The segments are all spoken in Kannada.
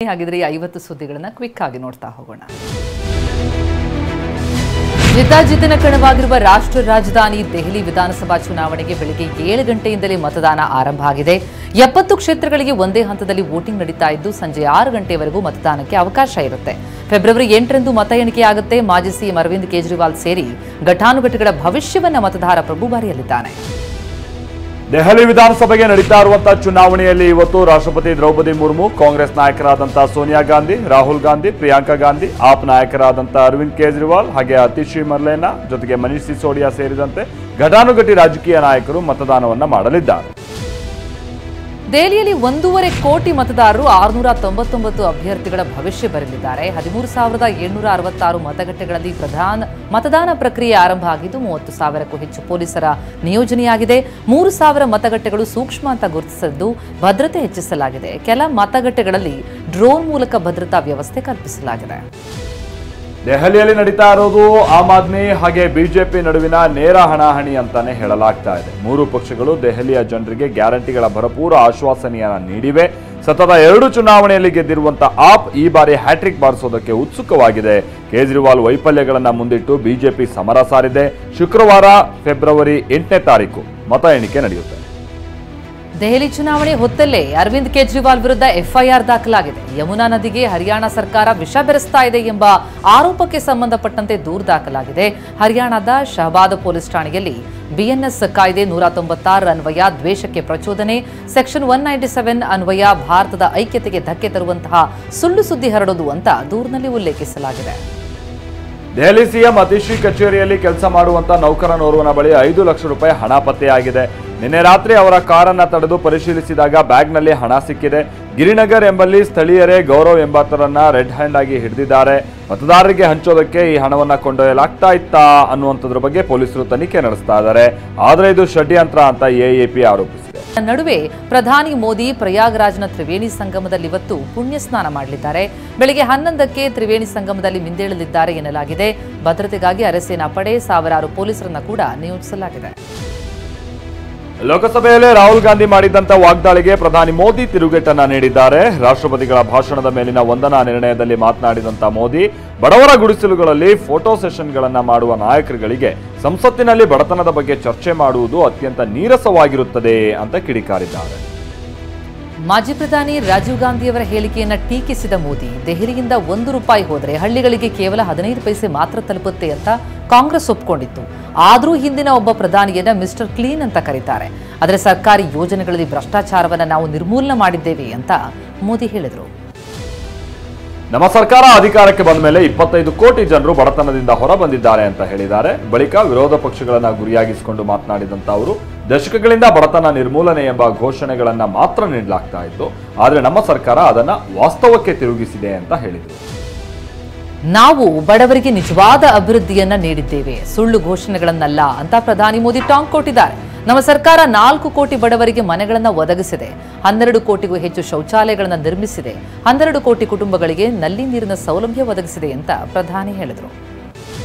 ಹಾಗಿದ್ರೆ 50 ಸುದ್ದಿಗಳನ್ನು ಕ್ವಿಕ್ ಆಗಿ ನೋಡ್ತಾ ಹೋಗೋಣ. ಜಿದ್ದಾಜಿದ್ದಿನ ಕಣವಾಗಿರುವ ರಾಷ್ಟ್ರ ರಾಜಧಾನಿ ದೆಹಲಿ ವಿಧಾನಸಭಾ ಚುನಾವಣೆಗೆ ಬೆಳಗ್ಗೆ 7 ಗಂಟೆಯಿಂದಲೇ ಮತದಾನ ಆರಂಭ ಆಗಿದೆ. 70 ಕ್ಷೇತ್ರಗಳಿಗೆ ಒಂದೇ ಹಂತದಲ್ಲಿ ವೋಟಿಂಗ್ ನಡೀತಾ ಇದ್ದು ಸಂಜೆ 6 ಗಂಟೆವರೆಗೂ ಮತದಾನಕ್ಕೆ ಅವಕಾಶ ಇರುತ್ತೆ. ಫೆಬ್ರವರಿ 8ರಂದು ಮತ ಎಣಿಕೆಯಾಗುತ್ತೆ. ಮಾಜಿ ಸಿಎಂ ಅರವಿಂದ್ ಕೇಜ್ರಿವಾಲ್ ಸೇರಿ ಘಟಾನುಘಟಿಗಳ ಭವಿಷ್ಯವನ್ನ ಮತದಾರ ಪ್ರಭು ಬರೆಯಲಿದ್ದಾನೆ. ದೆಹಲಿ ವಿಧಾನಸಭೆಗೆ ನಡೀತಾ ಇರುವಂತಹ ಚುನಾವಣೆಯಲ್ಲಿ ಇವತ್ತು ರಾಷ್ಟ್ರಪತಿ ದ್ರೌಪದಿ ಮುರ್ಮು, ಕಾಂಗ್ರೆಸ್ ನಾಯಕರಾದಂತಹ ಸೋನಿಯಾ ಗಾಂಧಿ, ರಾಹುಲ್ ಗಾಂಧಿ, ಪ್ರಿಯಾಂಕಾ ಗಾಂಧಿ, ಆಪ್ ನಾಯಕರಾದಂತಹ ಅರವಿಂದ್ ಕೇಜ್ರಿವಾಲ್ ಹಾಗೆ ಅತಿಶಿ ಮರ್ಲೇನಾ ಜೊತೆಗೆ ಮನೀಶ್ ಸಿಸೋಡಿಯಾ ಸೇರಿದಂತೆ ಘಟಾನುಘಟಿ ರಾಜಕೀಯ ನಾಯಕರು ಮತದಾನವನ್ನ ಮಾಡಲಿದ್ದಾರೆ. ದೆಹಲಿಯಲ್ಲಿ 1.5 ಕೋಟಿ ಮತದಾರರು 699 ಅಭ್ಯರ್ಥಿಗಳ ಭವಿಷ್ಯ ಬರೆಯಲಿದ್ದಾರೆ. 13,766 ಮತಗಟ್ಟೆಗಳಲ್ಲಿ ಮತದಾನ ಪ್ರಕ್ರಿಯೆ ಆರಂಭ ಆಗಿದ್ದು 30,000ಕ್ಕೂ ಹೆಚ್ಚು ಪೊಲೀಸರ ನಿಯೋಜನೆಯಾಗಿದೆ. 3,000 ಮತಗಟ್ಟೆಗಳು ಸೂಕ್ಷ್ಮ ಅಂತ ಗುರುತಿಸಿದ್ದು ಭದ್ರತೆ ಹೆಚ್ಚಿಸಲಾಗಿದೆ. ಕೆಲ ಮತಗಟ್ಟೆಗಳಲ್ಲಿ ಡ್ರೋನ್ ಮೂಲಕ ಭದ್ರತಾ ವ್ಯವಸ್ಥೆ ಕಲ್ಪಿಸಲಾಗಿದೆ. ದೆಹಲಿಯಲ್ಲಿ ನಡೀತಾ ಇರೋದು ಆಮ್ ಆದ್ಮಿ ಹಾಗೆ ಬಿಜೆಪಿ ನಡುವಿನ ನೇರ ಹಣಾಹಣಿ ಅಂತಾನೆ ಹೇಳಲಾಗ್ತಾ ಇದೆ. ಮೂರು ಪಕ್ಷಗಳು ದೆಹಲಿಯ ಜನರಿಗೆ ಗ್ಯಾರಂಟಿಗಳ ಭರಪೂರ ಆಶ್ವಾಸನೆಯನ್ನ ನೀಡಿವೆ. ಸತತ 2 ಚುನಾವಣೆಯಲ್ಲಿ ಗೆದ್ದಿರುವಂತಹ ಆಪ್ ಈ ಬಾರಿ ಹ್ಯಾಟ್ರಿಕ್ ಬಾರಿಸೋದಕ್ಕೆ ಉತ್ಸುಕವಾಗಿದೆ. ಕೇಜ್ರಿವಾಲ್ ವೈಫಲ್ಯಗಳನ್ನ ಮುಂದಿಟ್ಟು ಬಿಜೆಪಿ ಸಮರ ಸಾರಿದೆ. ಶುಕ್ರವಾರ ಫೆಬ್ರವರಿ 8ನೇ ತಾರೀಕು ಮತ ಎಣಿಕೆ ನಡೆಯುತ್ತೆ. ದೆಹಲಿ ಚುನಾವಣೆ ಹೊತ್ತಲ್ಲೇ ಅರವಿಂದ್ ಕೇಜ್ರಿವಾಲ್ ವಿರುದ್ಧ ಎಫ್ಐಆರ್ ದಾಖಲಾಗಿದೆ. ಯಮುನಾ ನದಿಗೆ ಹರಿಯಾಣ ಸರ್ಕಾರ ವಿಷ ಬೆರೆಸ್ತಾ ಇದೆ ಎಂಬ ಆರೋಪಕ್ಕೆ ಸಂಬಂಧಪಟ್ಟಂತೆ ದೂರು ದಾಖಲಾಗಿದೆ. ಹರಿಯಾಣದ ಶಹಬಾದ್ ಪೊಲೀಸ್ ಠಾಣೆಯಲ್ಲಿ ಬಿಎನ್ಎಸ್ ಕಾಯ್ದೆ 196 ಅನ್ವಯ ದ್ವೇಷಕ್ಕೆ ಪ್ರಚೋದನೆ, ಸೆಕ್ಷನ್ 197 ಅನ್ವಯ ಭಾರತದ ಐಕ್ಯತೆಗೆ ಧಕ್ಕೆ ತರುವಂತಹ ಸುಳ್ಳು ಸುದ್ದಿ ಹರಡೋದು ಅಂತ ದೂರಿನಲ್ಲಿ ಉಲ್ಲೇಖಿಸಲಾಗಿದೆ. ದೆಹಲಿ ಸಿಎಂ ಅತಿಶಿ ಕಚೇರಿಯಲ್ಲಿ ಕೆಲಸ ಮಾಡುವಂತಹ ನೌಕರನೋರ್ವನ ಬಳಿ 5 ಲಕ್ಷ ರೂಪಾಯಿ ಹಣ ಪತ್ತೆಯಾಗಿದೆ. ನಿನ್ನೆ ರಾತ್ರಿ ಅವರ ಕಾರನ್ನ ತಡೆದು ಪರಿಶೀಲಿಸಿದಾಗ ಬ್ಯಾಗ್ನಲ್ಲಿ ಹಣ ಸಿಕ್ಕಿದೆ. ಗಿರಿನಗರ್ ಎಂಬಲ್ಲಿ ಸ್ಥಳೀಯರೇ ಗೌರವ್ ಎಂಬಾತರನ್ನ ರೆಡ್ ಹ್ಯಾಂಡ್ ಆಗಿ ಹಿಡಿದಿದ್ದಾರೆ. ಮತದಾರರಿಗೆ ಹಂಚೋದಕ್ಕೆ ಈ ಹಣವನ್ನ ಕೊಂಡೊಯ್ಯಲಾಗ್ತಾ ಇತ್ತಾ ಅನ್ನುವಂಥದ್ರ ಬಗ್ಗೆ ಪೊಲೀಸರು ತನಿಖೆ ನಡೆಸ್ತಾ ಇದ್ದಾರೆ. ಆದ್ರೆ ಇದು ಷಡ್ಯಂತ್ರ ಅಂತ ಎಎಪಿ ಆರೋಪಿಸಿದೆ. ನಡುವೆ ಪ್ರಧಾನಿ ಮೋದಿ ಪ್ರಯಾಗ್ರಾಜ್ನ ತ್ರಿವೇಣಿ ಸಂಗಮದಲ್ಲಿ ಇವತ್ತು ಪುಣ್ಯ ಸ್ನಾನ ಮಾಡಲಿದ್ದಾರೆ. ಬೆಳಗ್ಗೆ 11ಕ್ಕೆ ತ್ರಿವೇಣಿ ಸಂಗಮದಲ್ಲಿ ಮಿಂದೇಳಲಿದ್ದಾರೆ ಎನ್ನಲಾಗಿದೆ. ಭದ್ರತೆಗಾಗಿ ಅರೆಸೇನಾ ಪಡೆ ಸಾವಿರಾರು ಪೊಲೀಸರನ್ನ ಕೂಡ ನಿಯೋಜಿಸಲಾಗಿದೆ. ಲೋಕಸಭೆಯಲ್ಲಿ ರಾಹುಲ್ ಗಾಂಧಿ ಮಾಡಿದಂತ ವಾಗ್ದಾಳಿಗೆ ಪ್ರಧಾನಿ ಮೋದಿ ತಿರುಗೇಟನ್ನ ನೀಡಿದ್ದಾರೆ. ರಾಷ್ಟ್ರಪತಿಗಳ ಭಾಷಣದ ಮೇಲಿನ ವಂದನಾ ನಿರ್ಣಯದಲ್ಲಿ ಮಾತನಾಡಿದಂತ ಮೋದಿ, ಬಡವರ ಗುಡಿಸಲುಗಳಲ್ಲಿ ಫೋಟೋ ಸೆಷನ್ಗಳನ್ನ ಮಾಡುವ ನಾಯಕರುಗಳಿಗೆ ಸಂಸತ್ತಿನಲ್ಲಿ ಬಡತನದ ಬಗ್ಗೆ ಚರ್ಚೆ ಮಾಡುವುದು ಅತ್ಯಂತ ನೀರಸವಾಗಿರುತ್ತದೆ ಅಂತ ಕಿಡಿಕಾರಿದ್ದಾರೆ. ಮಾಜಿ ಪ್ರಧಾನಿ ರಾಜೀವ್ ಗಾಂಧಿಯವರ ಹೇಳಿಕೆಯನ್ನ ಟೀಕಿಸಿದ ಮೋದಿ, ದೆಹಲಿಯಿಂದ ₹1 ಹೋದರೆ ಹಳ್ಳಿಗಳಿಗೆ ಕೇವಲ 15 ಪೈಸೆ ಮಾತ್ರ ತಲುಪುತ್ತೆ ಅಂತ ಕಾಂಗ್ರೆಸ್ ಒಪ್ಪಿಕೊಂಡಿತ್ತು. ಆದರೂ ಹಿಂದಿನ ಒಬ್ಬ ಪ್ರಧಾನಿಯನ್ನ ಮಿಸ್ಟರ್ ಕ್ಲೀನ್ ಅಂತ ಕರೀತಾರೆ. ಆದರೆ ಸರ್ಕಾರಿ ಯೋಜನೆಗಳಲ್ಲಿ ಭ್ರಷ್ಟಾಚಾರವನ್ನ ನಾವು ನಿರ್ಮೂಲನೆ ಮಾಡಿದ್ದೇವೆ ಅಂತ ಮೋದಿ ಹೇಳಿದರು. ನಮ್ಮ ಸರ್ಕಾರ ಅಧಿಕಾರಕ್ಕೆ ಬಂದ ಮೇಲೆ 25 ಕೋಟಿ ಜನರು ಬಡತನದಿಂದ ಹೊರ ಬಂದಿದ್ದಾರೆ ಅಂತ ಹೇಳಿದ್ದಾರೆ. ಬಳಿಕ ವಿರೋಧ ಪಕ್ಷಗಳನ್ನ ಗುರಿಯಾಗಿಸಿಕೊಂಡು ಮಾತನಾಡಿದಂತ ಅವರು, ದಶಕಗಳಿಂದ ಬಡತನ ನಿರ್ಮೂಲನೆ ಎಂಬ ಘೋಷಣೆಗಳನ್ನ ಮಾತ್ರ ನೀಡಲಾಗ್ತಾ ಇತ್ತು, ಆದ್ರೆ ನಮ್ಮ ಸರ್ಕಾರ ಅದನ್ನ ವಾಸ್ತವಕ್ಕೆ ತಿರುಗಿಸಿದೆ ಅಂತ ಹೇಳಿದರು. ನಾವು ಬಡವರಿಗೆ ನಿಜವಾದ ಅಭಿವೃದ್ಧಿಯನ್ನ ನೀಡಿದ್ದೇವೆ, ಸುಳ್ಳು ಘೋಷಣೆಗಳನ್ನಲ್ಲ ಅಂತ ಪ್ರಧಾನಿ ಮೋದಿ ಟಾಂಗ್ ಕೊಟ್ಟಿದ್ದಾರೆ. ನಮ್ಮ ಸರ್ಕಾರ 4 ಕೋಟಿ ಬಡವರಿಗೆ ಮನೆಗಳನ್ನು ಒದಗಿಸಿದೆ, 12 ಕೋಟಿಗೂ ಹೆಚ್ಚು ಶೌಚಾಲಯಗಳನ್ನು ನಿರ್ಮಿಸಿದೆ, 12 ಕೋಟಿ ಕುಟುಂಬಗಳಿಗೆ ನಲ್ಲಿ ನೀರಿನ ಸೌಲಭ್ಯ ಒದಗಿಸಿದೆ ಅಂತ ಪ್ರಧಾನಿ ಹೇಳಿದರು.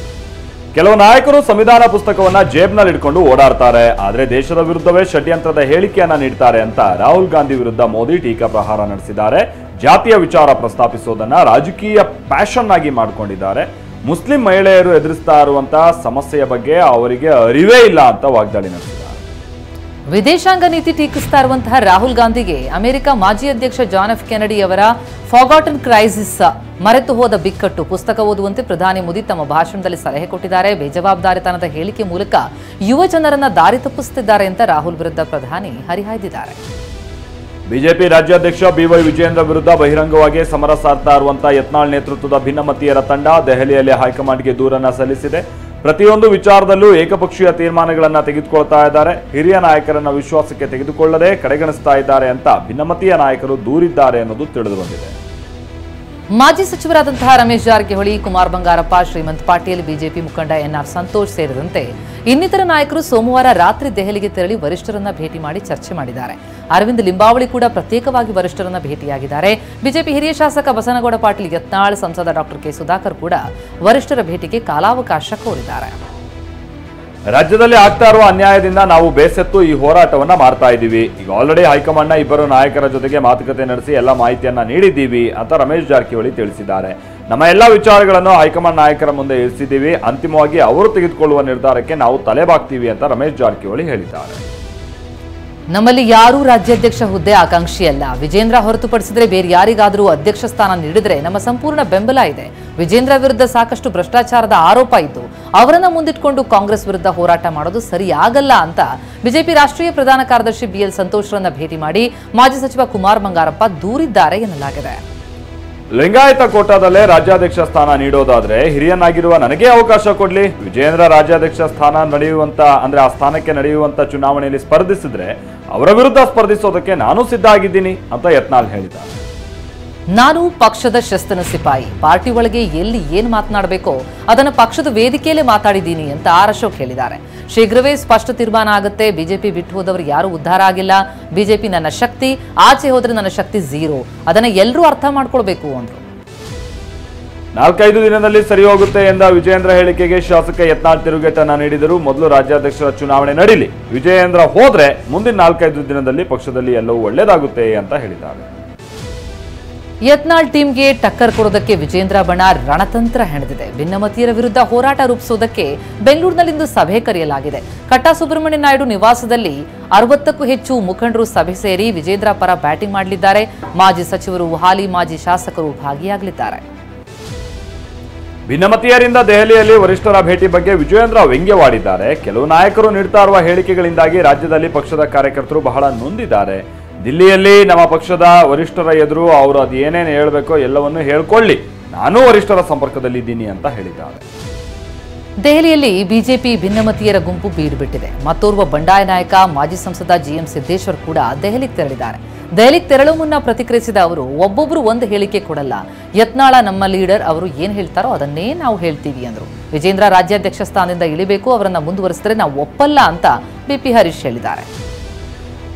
ಕೆಲವು ನಾಯಕರು ಸಂವಿಧಾನ ಪುಸ್ತಕವನ್ನ ಜೇಬ್ನಲ್ಲಿ ಇಟ್ಕೊಂಡು ಓಡಾಡ್ತಾರೆ, ಆದ್ರೆ ದೇಶದ ವಿರುದ್ಧವೇ ಷಡ್ಯಂತ್ರದ ಹೇಳಿಕೆಯನ್ನ ನೀಡ್ತಾರೆ ಅಂತ ರಾಹುಲ್ ಗಾಂಧಿ ವಿರುದ್ಧ ಮೋದಿ ಟೀಕಾ ಪ್ರಹಾರ ನಡೆಸಿದ್ದಾರೆ. ಜಾತಿಯ ವಿಚಾರ ಪ್ರಸ್ತಾಪಿಸೋದನ್ನ ರಾಜಕೀಯ ಪ್ಯಾಷನ್ ಆಗಿ ಮಾಡಿಕೊಂಡಿದ್ದಾರೆ. ಮುಸ್ಲಿಂ ಮಹಿಳೆಯರು ಎದುರಿಸ್ತಾ ಇರುವಂತಹ ಸಮಸ್ಯೆಯ ಬಗ್ಗೆ ಅವರಿಗೆ ಅರಿವೇ ಇಲ್ಲ ಅಂತ ವಾಗ್ದಾಳಿ ನಡೆಸಿದ್ದಾರೆ. ವಿದೇಶಾಂಗ ನೀತಿ ಟೀಕಿಸ್ತಾ ಇರುವಂತಹ ರಾಹುಲ್ ಗಾಂಧಿಗೆ ಅಮೆರಿಕ ಮಾಜಿ ಅಧ್ಯಕ್ಷ ಜಾನ್ ಎಫ್ ಕೆನಡಿ ಅವರ ಫಾರ್ಗಾಟನ್ ಕ್ರೈಸಿಸ್, ಮರೆತು ಹೋದ ಬಿಕ್ಕಟ್ಟು ಪುಸ್ತಕ ಓದುವಂತೆ ಪ್ರಧಾನಿ ಮೋದಿ ತಮ್ಮ ಭಾಷಣದಲ್ಲಿ ಸಲಹೆ ಕೊಟ್ಟಿದ್ದಾರೆ. ಬೇಜವಾಬ್ದಾರಿತನದ ಹೇಳಿಕೆ ಮೂಲಕ ಯುವ ಜನರನ್ನ ದಾರಿ ತಪ್ಪಿಸುತ್ತಿದ್ದಾರೆ ಅಂತ ರಾಹುಲ್ ವಿರುದ್ಧ ಪ್ರಧಾನಿ ಹರಿಹಾಯ್ದಿದ್ದಾರೆ. ಬಿಜೆಪಿ ರಾಜ್ಯಾಧ್ಯಕ್ಷ ಬಿವೈ ವಿಜಯೇಂದ್ರ ವಿರುದ್ಧ ಬಹಿರಂಗವಾಗಿ ಸಮರ ಸಾರ್ತಾ ಇರುವಂತಹ ಯತ್ನಾಳ್ ನೇತೃತ್ವದ ಭಿನ್ನಮತೀಯರ ತಂಡ ದೆಹಲಿಯಲ್ಲಿ ಹೈಕಮಾಂಡ್ಗೆ ದೂರನ್ನ ಸಲ್ಲಿಸಿದೆ. ಪ್ರತಿಯೊಂದು ವಿಚಾರದಲ್ಲೂ ಏಕಪಕ್ಷೀಯ ತೀರ್ಮಾನಗಳನ್ನ ತೆಗೆದುಕೊಳ್ತಾ ಇದ್ದಾರೆ. ಹಿರಿಯ ನಾಯಕರನ್ನ ವಿಶ್ವಾಸಕ್ಕೆ ತೆಗೆದುಕೊಳ್ಳದೆ ಕಡೆಗಣಿಸ್ತಾ ಇದ್ದಾರೆ ಅಂತ ಭಿನ್ನಮತೀಯ ನಾಯಕರು ದೂರಿದ್ದಾರೆ ಅನ್ನೋದು ತಿಳಿದು ಬಂದಿದೆ. ಮಾಜಿ ಸಚಿವರಾದಂತಹ ರಮೇಶ್ ಜಾರಕಿಹೊಳಿ, ಕುಮಾರ್ ಬಂಗಾರಪ್ಪ, ಶ್ರೀಮಂತ್ ಪಾಟೀಲ್, ಬಿಜೆಪಿ ಮುಖಂಡ ಎನ್ಆರ್ ಸಂತೋಷ್ ಸೇರಿದಂತೆ ಇನ್ನಿತರ ನಾಯಕರು ಸೋಮವಾರ ರಾತ್ರಿ ದೆಹಲಿಗೆ ತೆರಳಿ ವರಿಷ್ಠರನ್ನ ಭೇಟಿ ಮಾಡಿ ಚರ್ಚೆ ಮಾಡಿದ್ದಾರೆ. ಅರವಿಂದ್ ಲಿಂಬಾವಳಿ ಕೂಡ ಪ್ರತ್ಯೇಕವಾಗಿ ವರಿಷ್ಠರನ್ನ ಭೇಟಿಯಾಗಿದ್ದಾರೆ. ಬಿಜೆಪಿ ಹಿರಿಯ ಶಾಸಕ ಬಸನಗೌಡ ಪಾಟೀಲ್ ಯತ್ನಾಳ್, ಸಂಸದ ಡಾಕ್ಟರ್ ಕೆ ಸುಧಾಕರ್ ಕೂಡ ವರಿಷ್ಠರ ಭೇಟಿಗೆ ಕಾಲಾವಕಾಶ ಕೋರಿದ್ದಾರೆ. ರಾಜ್ಯದಲ್ಲಿ ಆಗ್ತಾ ಇರುವ ಅನ್ಯಾಯದಿಂದ ನಾವು ಬೇಸತ್ತು ಈ ಹೋರಾಟವನ್ನ ಮಾಡ್ತಾ ಇದ್ದೀವಿ. ಈಗ ಆಲ್ರೆಡಿ ಹೈಕಮಾಂಡ್ನ ಇಬ್ಬರು ನಾಯಕರ ಜೊತೆಗೆ ಮಾತುಕತೆ ನಡೆಸಿ ಎಲ್ಲ ಮಾಹಿತಿಯನ್ನ ನೀಡಿದ್ದೀವಿ ಅಂತ ರಮೇಶ್ ಜಾರಕಿಹೊಳಿ ತಿಳಿಸಿದ್ದಾರೆ. ನಮ್ಮ ಎಲ್ಲ ವಿಚಾರಗಳನ್ನು ಹೈಕಮಾಂಡ್ ನಾಯಕರ ಮುಂದೆ ಇರಿಸಿದ್ದೀವಿ. ಅಂತಿಮವಾಗಿ ಅವರು ತೆಗೆದುಕೊಳ್ಳುವ ನಿರ್ಧಾರಕ್ಕೆ ನಾವು ತಲೆಬಾಗ್ತೀವಿ ಅಂತ ರಮೇಶ್ ಜಾರಕಿಹೊಳಿ ಹೇಳಿದ್ದಾರೆ. ನಮ್ಮಲ್ಲಿ ಯಾರೂ ರಾಜ್ಯಾಧ್ಯಕ್ಷ ಹುದ್ದೆ ಆಕಾಂಕ್ಷಿಯಲ್ಲ. ವಿಜೇಂದ್ರ ಹೊರತುಪಡಿಸಿದ್ರೆ ಬೇರೆ ಯಾರಿಗಾದರೂ ಅಧ್ಯಕ್ಷ ಸ್ಥಾನ ನೀಡಿದ್ರೆ ನಮ್ಮ ಸಂಪೂರ್ಣ ಬೆಂಬಲ ಇದೆ. ವಿಜೇಂದ್ರ ವಿರುದ್ಧ ಸಾಕಷ್ಟು ಭ್ರಷ್ಟಾಚಾರದ ಆರೋಪ ಇದ್ದು ಅವರನ್ನ ಮುಂದಿಟ್ಕೊಂಡು ಕಾಂಗ್ರೆಸ್ ವಿರುದ್ಧ ಹೋರಾಟ ಮಾಡೋದು ಸರಿಯಾಗಲ್ಲ ಅಂತ ಬಿಜೆಪಿ ರಾಷ್ಟ್ರೀಯ ಪ್ರಧಾನ ಕಾರ್ಯದರ್ಶಿ ಬಿಎಲ್ ಸಂತೋಷ್ರನ್ನ ಭೇಟಿ ಮಾಡಿ ಮಾಜಿ ಸಚಿವ ಕುಮಾರ್ ಬಂಗಾರಪ್ಪ ದೂರಿದ್ದಾರೆ ಎನ್ನಲಾಗಿದೆ. ಲಿಂಗಾಯತ ಕೋಟಾದಲ್ಲೇ ರಾಜ್ಯಾಧ್ಯಕ್ಷ ಸ್ಥಾನ ನೀಡೋದಾದ್ರೆ ಹಿರಿಯನಾಗಿರುವ ನನಗೆ ಅವಕಾಶ ಕೊಡ್ಲಿ. ವಿಜೇಂದ್ರ ರಾಜ್ಯಾಧ್ಯಕ್ಷ ಸ್ಥಾನ ನಡೆಯುವಂತ ಅಂದ್ರೆ ಆ ಸ್ಥಾನಕ್ಕೆ ನಡೆಯುವಂತ ಚುನಾವಣೆಯಲ್ಲಿ ಸ್ಪರ್ಧಿಸಿದ್ರೆ ಅವರ ವಿರುದ್ಧ ಸ್ಪರ್ಧಿಸೋದಕ್ಕೆ ನಾನು ಸಿದ್ಧ ಆಗಿದ್ದೀನಿ ಅಂತ ಯತ್ನಾಳ್ ಹೇಳಿದ್ದಾರೆ. ನಾನು ಪಕ್ಷದ ಶಿಸ್ತನ ಸಿಪಾಯಿ. ಪಾರ್ಟಿ ಒಳಗೆ ಎಲ್ಲಿ ಏನ್ ಮಾತನಾಡಬೇಕೋ ಅದನ್ನ ಪಕ್ಷದ ವೇದಿಕೆಯಲ್ಲೇ ಮಾತಾಡಿದ್ದೀನಿ ಅಂತ ಅಶೋಕ್ ಹೇಳಿದ್ದಾರೆ. ಶೀಘ್ರವೇ ಸ್ಪಷ್ಟ ತೀರ್ಮಾನ ಆಗುತ್ತೆ. ಬಿಜೆಪಿ ಬಿಟ್ಟು ಹೋದವರು ಯಾರು ಉದ್ಧಾರ ಆಗಿಲ್ಲ. ಬಿಜೆಪಿ ನನ್ನ ಶಕ್ತಿ, ಆಚೆ ಹೋದ್ರೆ ನನ್ನ ಶಕ್ತಿ ಝೀರೋ. ಅದನ್ನ ಎಲ್ಲರೂ ಅರ್ಥ ಮಾಡ್ಕೊಳ್ಬೇಕು ಅಂದ್ರು. 4-5 ದಿನದಲ್ಲಿ ಸರಿ ಹೋಗುತ್ತೆ ಎಂದ ವಿಜಯೇಂದ್ರ ಹೇಳಿಕೆಗೆ ಶಾಸಕ ಯತ್ನಾಳ್ ತಿರುಗೇಟನ್ನ ನೀಡಿದರು. ಮೊದಲು ರಾಜ್ಯಾಧ್ಯಕ್ಷರ ಚುನಾವಣೆ ನಡೀಲಿ, ವಿಜಯೇಂದ್ರ ಹೋದ್ರೆ ಮುಂದಿನ 4-5 ದಿನದಲ್ಲಿ ಪಕ್ಷದಲ್ಲಿ ಎಲ್ಲವೂ ಒಳ್ಳೇದಾಗುತ್ತೆ ಅಂತ ಹೇಳಿದ್ದಾರೆ. ಯತ್ನಾಳ್ ಟೀಮ್ಗೆ ಟಕ್ಕರ್ ಕೊಡೋದಕ್ಕೆ ವಿಜೇಂದ್ರ ಬಣ ರಣತಂತ್ರ ಹೆಣೆದಿದೆ. ಭಿನ್ನಮತೀಯರ ವಿರುದ್ಧ ಹೋರಾಟ ರೂಪಿಸುವುದಕ್ಕೆ ಬೆಂಗಳೂರಿನಲ್ಲಿಂದು ಸಭೆ ಕರೆಯಲಾಗಿದೆ. ಕಟ್ಟಾ ಸುಬ್ರಹ್ಮಣ್ಯ ನಾಯ್ಡು ನಿವಾಸದಲ್ಲಿ 60ಕ್ಕೂ ಹೆಚ್ಚು ಮುಖಂಡರು ಸಭೆ ಸೇರಿ ವಿಜೇಂದ್ರ ಪರ ಬ್ಯಾಟಿಂಗ್ ಮಾಡಲಿದ್ದಾರೆ. ಮಾಜಿ ಸಚಿವರು, ಹಾಲಿ ಮಾಜಿ ಶಾಸಕರು ಭಾಗಿಯಾಗಲಿದ್ದಾರೆ. ಭಿನ್ನಮತೀಯರಿಂದ ದೆಹಲಿಯಲ್ಲಿ ವರಿಷ್ಠರ ಭೇಟಿ ಬಗ್ಗೆ ವಿಜಯೇಂದ್ರ ವ್ಯಂಗ್ಯವಾಡಿದ್ದಾರೆ. ಕೆಲವು ನಾಯಕರು ನೀಡ್ತಾ ಇರುವ ಹೇಳಿಕೆಗಳಿಂದಾಗಿ ರಾಜ್ಯದಲ್ಲಿ ಪಕ್ಷದ ಕಾರ್ಯಕರ್ತರು ಬಹಳ ನೊಂದಿದ್ದಾರೆ. ದಿಲ್ಲಿಯಲ್ಲಿ ನಮ್ಮ ಪಕ್ಷದ ವರಿಷ್ಠರ ಎದುರು ಅವರು ಅದು ಏನೇನು ಹೇಳಬೇಕೋ ಎಲ್ಲವನ್ನೂ ಹೇಳ್ಕೊಳ್ಳಿ, ನಾನು ವರಿಷ್ಠರ ಸಂಪರ್ಕದಲ್ಲಿದ್ದೀನಿ ಅಂತ ಹೇಳಿದ್ದಾರೆ. ದೆಹಲಿಯಲ್ಲಿ ಬಿಜೆಪಿ ಭಿನ್ನಮತೀಯರ ಗುಂಪು ಬೀಡುಬಿಟ್ಟಿದೆ. ಮತ್ತೋರ್ವ ಬಂಡಾಯ ನಾಯಕ ಮಾಜಿ ಸಂಸದ ಜಿಎಂ ಸಿದ್ದೇಶ್ವರ್ ಕೂಡ ದೆಹಲಿಗೆ ತೆರಳಿದ್ದಾರೆ. ದೆಹಲಿಗೆ ತೆರಳು ಮುನ್ನ ಪ್ರತಿಕ್ರಿಯಿಸಿದ ಅವರು, ಒಬ್ಬೊಬ್ರು ಒಂದು ಹೇಳಿಕೆ ಕೊಡಲ್ಲ, ಯತ್ನಾಳ ನಮ್ಮ ಲೀಡರ್, ಅವರು ಏನ್ ಹೇಳ್ತಾರೋ ಅದನ್ನೇ ನಾವು ಹೇಳ್ತೀವಿ ಅಂದ್ರು. ವಿಜೇಂದ್ರ ರಾಜ್ಯಾಧ್ಯಕ್ಷ ಸ್ಥಾನದಿಂದ ಇಳಿಬೇಕು, ಅವರನ್ನ ಮುಂದುವರಿಸಿದ್ರೆ ನಾವು ಒಪ್ಪಲ್ಲ ಅಂತ ಬಿಪಿ ಹರೀಶ್ ಹೇಳಿದ್ದಾರೆ.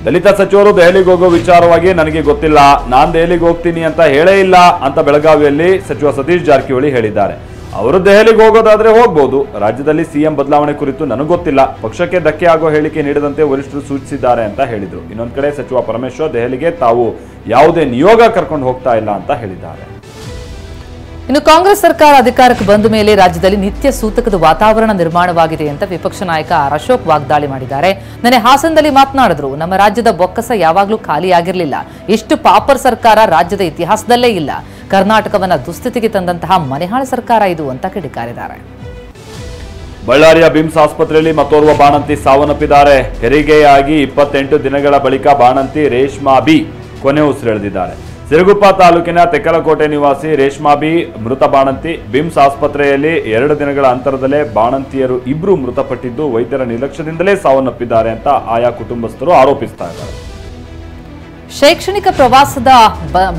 ದಲಿತ ಸಚಿವರು ದೆಹಲಿಗೆ ಹೋಗೋ ವಿಚಾರವಾಗಿ ನನಗೆ ಗೊತ್ತಿಲ್ಲ, ನಾನ್ ದೆಹಲಿಗೆ ಹೋಗ್ತೀನಿ ಅಂತ ಹೇಳೇ ಇಲ್ಲ ಅಂತ ಬೆಳಗಾವಿಯಲ್ಲಿ ಸಚಿವ ಸತೀಶ್ ಜಾರಕಿಹೊಳಿ ಹೇಳಿದ್ದಾರೆ. ಅವರು ದೆಹಲಿಗೆ ಹೋಗೋದಾದ್ರೆ ಹೋಗ್ಬೋದು, ರಾಜ್ಯದಲ್ಲಿ ಸಿಎಂ ಬದಲಾವಣೆ ಕುರಿತು ನನಗೆ ಗೊತ್ತಿಲ್ಲ, ಪಕ್ಷಕ್ಕೆ ಧಕ್ಕೆ ಆಗೋ ಹೇಳಿಕೆ ನೀಡದಂತೆ ವರಿಷ್ಠರು ಸೂಚಿಸಿದ್ದಾರೆ ಅಂತ ಹೇಳಿದ್ರು. ಇನ್ನೊಂದ್ ಕಡೆ ಸಚಿವ ಪರಮೇಶ್ವರ್ ದೆಹಲಿಗೆ ತಾವು ಯಾವುದೇ ನಿಯೋಗ ಕರ್ಕೊಂಡು ಹೋಗ್ತಾ ಇಲ್ಲ ಅಂತ ಹೇಳಿದ್ದಾರೆ. ಇನ್ನು ಕಾಂಗ್ರೆಸ್ ಸರ್ಕಾರ ಅಧಿಕಾರಕ್ಕೆ ಬಂದ ಮೇಲೆ ರಾಜ್ಯದಲ್ಲಿ ನಿತ್ಯ ಸೂತಕದ ವಾತಾವರಣ ನಿರ್ಮಾಣವಾಗಿದೆ ಅಂತ ವಿಪಕ್ಷ ನಾಯಕ ಅಶೋಕ್ ವಾಗ್ದಾಳಿ ಮಾಡಿದ್ದಾರೆ. ನೆನೆ ಹಾಸನದಲ್ಲಿ ಮಾತನಾಡಿದ್ರು, ನಮ್ಮ ರಾಜ್ಯದ ಬೊಕ್ಕಸ ಯಾವಾಗಲೂ ಖಾಲಿಯಾಗಿರಲಿಲ್ಲ, ಇಷ್ಟು ಪಾಪರ್ ಸರ್ಕಾರ ರಾಜ್ಯದ ಇತಿಹಾಸದಲ್ಲೇ ಇಲ್ಲ, ಕರ್ನಾಟಕವನ್ನ ದುಸ್ಥಿತಿಗೆ ತಂದಂತಹ ಮನೆಹಾಳ ಸರ್ಕಾರ ಇದು ಅಂತ ಕಿಡಿಕಾರಿದ್ದಾರೆ. ಬಳ್ಳಾರಿಯ ಬಿಮ್ಸ್ ಆಸ್ಪತ್ರೆಯಲ್ಲಿ ಮತ್ತೋರ್ವ ಬಾಣಂತಿ ಸಾವನ್ನಪ್ಪಿದ್ದಾರೆ. ಹೆರಿಗೆಯಾಗಿ 28 ದಿನಗಳ ಬಳಿಕ ಬಾಣಂತಿ ರೇಷ್ಮಾ ಬಿ ಕೊನೆ ಉಸಿರೆಳೆದಿದ್ದಾರೆ. ಸಿರುಗುಪ್ಪ ತಾಲೂಕಿನ ತೆಕ್ಕಲಕೋಟೆ ನಿವಾಸಿ ರೇಷ್ಮಾ ಬಿ ಮೃತ ಬಾಣಂತಿ. ಬಿಮ್ಸ್ ಆಸ್ಪತ್ರೆಯಲ್ಲಿ 2 ದಿನಗಳ ಅಂತರದಲ್ಲೇ ಬಾಣಂತಿಯರು ಇಬ್ರು ಮೃತಪಟ್ಟಿದ್ದು ವೈದ್ಯರ ನಿರ್ಲಕ್ಷ್ಯದಿಂದಲೇ ಸಾವನ್ನಪ್ಪಿದ್ದಾರೆ ಅಂತ ಆಯಾ ಕುಟುಂಬಸ್ಥರು ಆರೋಪಿಸ್ತಾ ಇದ್ದಾರೆ. ಶೈಕ್ಷಣಿಕ ಪ್ರವಾಸದ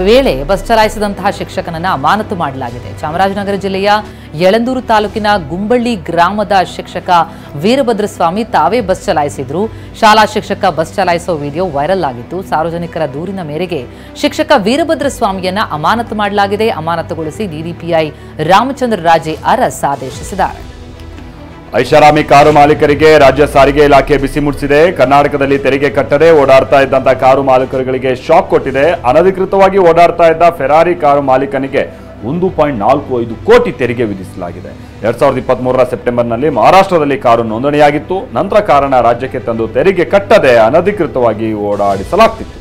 ವೇಳೆ ಬಸ್ ಚಲಾಯಿಸಿದಂತಹ ಶಿಕ್ಷಕನನ್ನ ಅಮಾನತು ಮಾಡಲಾಗಿದೆ. ಚಾಮರಾಜನಗರ ಜಿಲ್ಲೆಯ ಯಳಂದೂರು ತಾಲೂಕಿನ ಗುಂಬಳ್ಳಿ ಗ್ರಾಮದ ಶಿಕ್ಷಕ ವೀರಭದ್ರಸ್ವಾಮಿ ತಾವೇ ಬಸ್ ಚಲಾಯಿಸಿದ್ರು. ಶಾಲಾ ಶಿಕ್ಷಕ ಬಸ್ ಚಲಾಯಿಸೋ ವಿಡಿಯೋ ವೈರಲ್ ಆಗಿತ್ತು. ಸಾರ್ವಜನಿಕರ ದೂರಿನ ಮೇರೆಗೆ ಶಿಕ್ಷಕ ವೀರಭದ್ರಸ್ವಾಮಿಯನ್ನ ಅಮಾನತು ಮಾಡಲಾಗಿದೆ. ಅಮಾನತುಗೊಳಿಸಿ ಡಿಡಿಪಿಐ ರಾಮಚಂದ್ರ ರಾಜೆ ಅರಸ್ ಆದೇಶಿಸಿದ್ದಾರೆ. ಐಷಾರಾಮಿ ಕಾರು ಮಾಲೀಕರಿಗೆ ರಾಜ್ಯ ಸಾರಿಗೆ ಇಲಾಖೆ ಬಿಸಿ ಮುಟ್ಟಿಸಿದೆ. ಕರ್ನಾಟಕದಲ್ಲಿ ತೆರಿಗೆ ಕಟ್ಟದೆ ಓಡಾಡ್ತಾ ಇದ್ದಂತ ಕಾರು ಮಾಲೀಕರುಗಳಿಗೆ ಶಾಕ್ ಕೊಟ್ಟಿದೆ. ಅನಧಿಕೃತವಾಗಿ ಓಡಾಡ್ತಾ ಇದ್ದ ಫೆರಾರಿ ಕಾರು ಮಾಲೀಕನಿಗೆ 1.45 ಕೋಟಿ ತೆರಿಗೆ ವಿಧಿಸಲಾಗಿದೆ. 2023ರ ಸೆಪ್ಟೆಂಬರ್ನಲ್ಲಿ ಮಹಾರಾಷ್ಟ್ರದಲ್ಲಿ ಕಾರು ನೋಂದಣಿಯಾಗಿತ್ತು. ನಂತರ ಕಾರಣ ರಾಜ್ಯಕ್ಕೆ ತಂದು ತೆರಿಗೆ ಕಟ್ಟದೆ ಅನಧಿಕೃತವಾಗಿ ಓಡಾಡಿಸಲಾಗ್ತಿತ್ತು.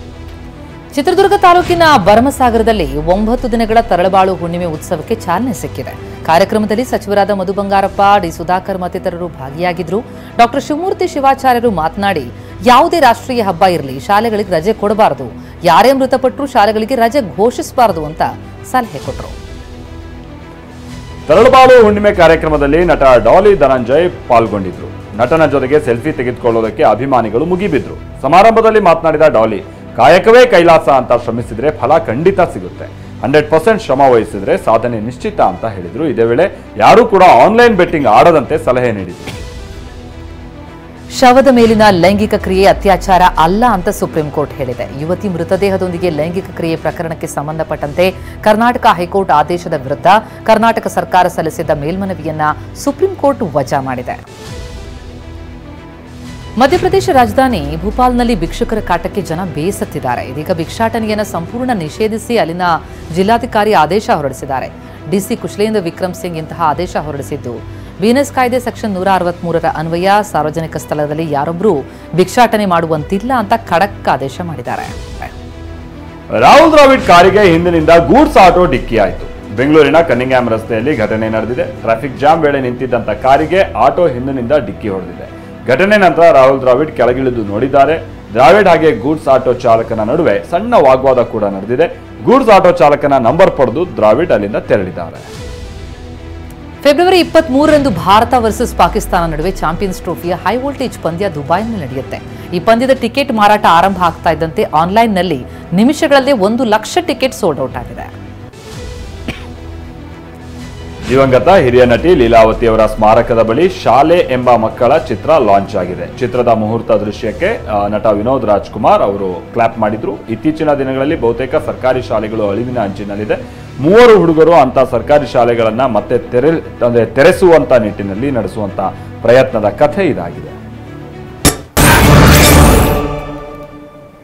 ಚಿತ್ರದುರ್ಗ ತಾಲೂಕಿನ ಭರಮಸಾಗರದಲ್ಲಿ 9 ದಿನಗಳ ತರಳಬಾಳು ಹುಣ್ಣಿಮೆ ಉತ್ಸವಕ್ಕೆ ಚಾಲನೆ ಸಿಕ್ಕಿದೆ. ಕಾರ್ಯಕ್ರಮದಲ್ಲಿ ಸಚಿವರಾದ ಮಧು ಬಂಗಾರಪ್ಪ, ಡಿ ಸುಧಾಕರ್ ಮತ್ತಿತರರು ಭಾಗಿಯಾಗಿದ್ರು. ಡಾಕ್ಟರ್ ಶಿವಮೂರ್ತಿ ಶಿವಾಚಾರ್ಯರು ಮಾತನಾಡಿ, ಯಾವುದೇ ರಾಷ್ಟ್ರೀಯ ಹಬ್ಬ ಇರಲಿ ಶಾಲೆಗಳಿಗೆ ರಜೆ ಕೊಡಬಾರದು, ಯಾರೇ ಮೃತಪಟ್ಟರೂ ಶಾಲೆಗಳಿಗೆ ರಜೆ ಘೋಷಿಸಬಾರದು ಅಂತ ಸಲಹೆ ಕೊಟ್ಟರು. ತರಳಬಾಳು ಹುಣ್ಣಿಮೆ ಕಾರ್ಯಕ್ರಮದಲ್ಲಿ ನಟ ಡಾಲಿ ಧನಂಜಯ್ ಪಾಲ್ಗೊಂಡಿದ್ರು. ನಟನ ಜೊತೆಗೆ ಸೆಲ್ಫಿ ತೆಗೆದುಕೊಳ್ಳೋದಕ್ಕೆ ಅಭಿಮಾನಿಗಳು ಮುಗಿಬಿದ್ರು. ಸಮಾರಂಭದಲ್ಲಿ ಮಾತನಾಡಿದ ಡಾಲಿ, ಕಾಯಕವೇ ಕೈಲಾಸ ಅಂತ ಶ್ರಮಿಸಿದ್ರೆ ಫಲ ಖಂಡಿತ ಸಿಗುತ್ತೆ, 100% ಶ್ರಮ ವಹಿಸಿದ್ರೆ ಸಾಧನೆ ನಿಶ್ಚಿತ ಅಂತ ಹೇಳಿದ್ರು. ಇದೇ ವೇಳೆ ಯಾರೂ ಕೂಡ ಆನ್ಲೈನ್ ಬೆಟ್ಟಿಂಗ್ ಆಡದಂತೆ ಸಲಹೆ ನೀಡಿದ್ರು. ಶವದ ಮೇಲಿನ ಲೈಂಗಿಕ ಕ್ರಿಯೆ ಅತ್ಯಾಚಾರ ಅಲ್ಲ ಅಂತ ಸುಪ್ರೀಂ ಕೋರ್ಟ್ ಹೇಳಿದೆ. ಯುವತಿ ಮೃತದೇಹದೊಂದಿಗೆ ಲೈಂಗಿಕ ಕ್ರಿಯೆ ಪ್ರಕರಣಕ್ಕೆ ಸಂಬಂಧಪಟ್ಟಂತೆ ಕರ್ನಾಟಕ ಹೈಕೋರ್ಟ್ ಆದೇಶದ ವಿರುದ್ಧ ಕರ್ನಾಟಕ ಸರ್ಕಾರ ಸಲ್ಲಿಸಿದ್ದ ಮೇಲ್ಮನವಿಯನ್ನ ಸುಪ್ರೀಂ ಕೋರ್ಟ್ ವಜಾ ಮಾಡಿದೆ. ಮಧ್ಯಪ್ರದೇಶ ರಾಜಧಾನಿ ಭೂಪಾಲ್ನಲ್ಲಿ ಭಿಕ್ಷುಕರ ಕಾಟಕ್ಕೆ ಜನ ಬೇಸತ್ತಿದ್ದಾರೆ. ಇದೀಗ ಭಿಕ್ಷಾಟನೆಯನ್ನು ಸಂಪೂರ್ಣ ನಿಷೇಧಿಸಿ ಅಲ್ಲಿನ ಜಿಲ್ಲಾಧಿಕಾರಿ ಆದೇಶ ಹೊರಡಿಸಿದ್ದಾರೆ. ಡಿಸಿ ಕುಶಲೇಂದ್ರ ವಿಕ್ರಮ್ ಸಿಂಗ್ ಇಂತಹ ಆದೇಶ ಹೊರಡಿಸಿದ್ದು, ಬಿಎನ್ಎಸ್ ಕಾಯ್ದೆ ಸೆಕ್ಷನ್ 163ರ ಅನ್ವಯ ಸಾರ್ವಜನಿಕ ಸ್ಥಳದಲ್ಲಿ ಯಾರೊಬ್ಬರೂ ಭಿಕ್ಷಾಟನೆ ಮಾಡುವಂತಿಲ್ಲ ಅಂತ ಖಡಕ್ ಆದೇಶ ಮಾಡಿದ್ದಾರೆ. ರಾಹುಲ್ ದ್ರಾವಿಡ್ ಕಾರಿಗೆ ಹಿಂದಿನಿಂದ ಗೂಡ್ಸ್ ಆಟೋ ಡಿಕ್ಕಿಯಾಯಿತು. ಬೆಂಗಳೂರಿನ ಕನ್ನಿಂಗ್ಹ್ಯಾಮ್ ರಸ್ತೆಯಲ್ಲಿ ಘಟನೆ ನಡೆದಿದೆ. ಟ್ರಾಫಿಕ್ ಜಾಮ್ ವೇಳೆ ನಿಂತಿದ್ದಂತ ಕಾರಿಗೆ ಆಟೋ ಹಿಂದಿನಿಂದ ಡಿಕ್ಕಿ ಹೊಡೆದಿದೆ. ಘಟನೆ ನಂತರ ರಾಹುಲ್ ದ್ರಾವಿಡ್ ಕೆಳಗಿಳಿದು ನೋಡಿದ್ದಾರೆ. ದ್ರಾವಿಡ್ ಹಾಗೆ ಗೂಡ್ಸ್ ಆಟೋ ಚಾಲಕನ ನಡುವೆ ಸಣ್ಣ ವಾಗ್ವಾದ ಕೂಡ ನಡೆದಿದೆ. ಗೂಡ್ಸ್ ಆಟೋ ಚಾಲಕನ ನಂಬರ್ ಪಡೆದು ದ್ರಾವಿಡ್ ಅಲ್ಲಿಂದ ತೆರಳಿದ್ದಾರೆ. ಫೆಬ್ರವರಿ 23ರಂದು ಭಾರತ ವರ್ಸಸ್ ಪಾಕಿಸ್ತಾನ ನಡುವೆ ಚಾಂಪಿಯನ್ಸ್ ಟ್ರೋಫಿಯ ಹೈ ವೋಲ್ಟೇಜ್ ಪಂದ್ಯ ದುಬೈನಲ್ಲಿ ನಡೆಯುತ್ತೆ. ಈ ಪಂದ್ಯದ ಟಿಕೆಟ್ ಮಾರಾಟ ಆರಂಭ ಆಗ್ತಾ ಇದ್ದಂತೆ ಆನ್ಲೈನ್ನಲ್ಲಿ ನಿಮಿಷಗಳಲ್ಲೇ 1 ಲಕ್ಷ ಟಿಕೆಟ್ ಸೋಲ್ಡ್ ಔಟ್ ಆಗಿದೆ. ದಿವಂಗತ ಹಿರಿಯ ನಟಿ ಲೀಲಾವತಿ ಅವರ ಸ್ಮಾರಕದ ಬಳಿ ಶಾಲೆ ಎಂಬ ಮಕ್ಕಳ ಚಿತ್ರ ಲಾಂಚ್ ಆಗಿದೆ. ಚಿತ್ರದ ಮುಹೂರ್ತ ದೃಶ್ಯಕ್ಕೆ ನಟ ವಿನೋದ್ ರಾಜ್ಕುಮಾರ್ ಅವರು ಕ್ಲಾಪ್ ಮಾಡಿದ್ರು. ಇತ್ತೀಚಿನ ದಿನಗಳಲ್ಲಿ ಬಹುತೇಕ ಸರ್ಕಾರಿ ಶಾಲೆಗಳು ಅಳಿವಿನ ಅಂಚಿನಲ್ಲಿದೆ. 3 ಹುಡುಗರು ಅಂತ ಸರ್ಕಾರಿ ಶಾಲೆಗಳನ್ನ ಮತ್ತೆ ತೆರೆಸುವಂತ ನಿಟ್ಟಿನಲ್ಲಿ ನಡೆಸುವಂತ ಪ್ರಯತ್ನದ ಕಥೆ ಇದಾಗಿದೆ.